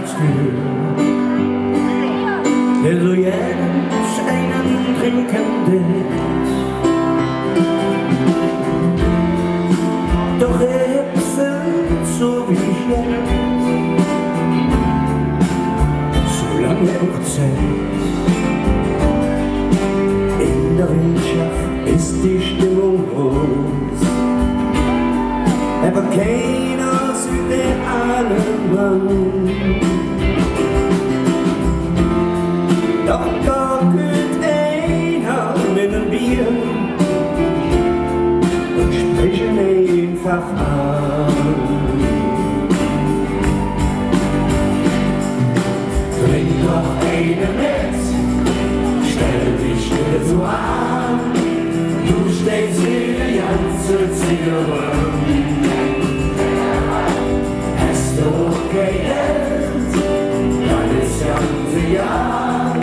Tür. Der so jetzt einen trinken will. Doch fühlt so wie ich jetzt, solange zählt. In der Windschaft ist die Stimmung groß, aber keiner sieht den anderen Mann. Doch da geht einer mit einem Bier und spricht ihn einfach an. Trink doch eine mit, stell dich dir so an, du steckst die ganze Zigarette. Hast du kein Geld, dann ist ganze Jahr.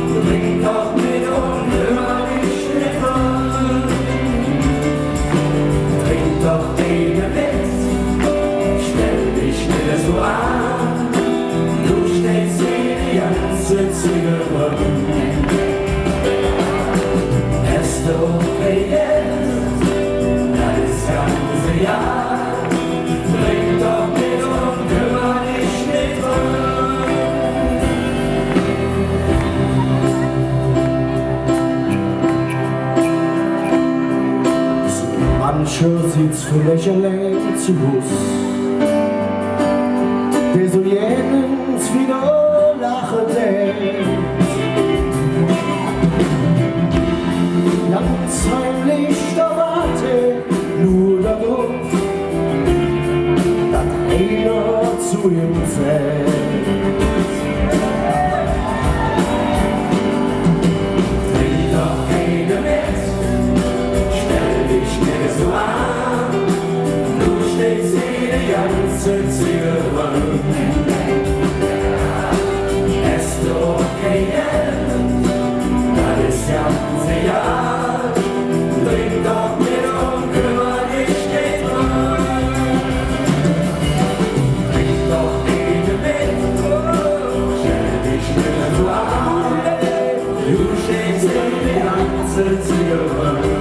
Trink doch mit und hör dich nicht an. Trink doch eine mit, stell dich nicht so an, du steckst die ganze Zigarette. Hast du kein Geld, dann ist ganze Jahr. Trink doch mit und hör dich nicht an. Mancher sieht's für lächerlich zu Bus, der so jens wieder lachen denkt. Ganz heimlich da warte nur darauf, dass einer zu ihm fällt. Trink doch eine mit, stell dich nicht so an, du steckst die ganze Zigarette. Hast du kein Geld, dann ist ganze Jahr. Trink doch mit und kümmer dich nicht dran. Trink doch eine mit, stell dich nicht so an, du steckst die ganze Zigarette.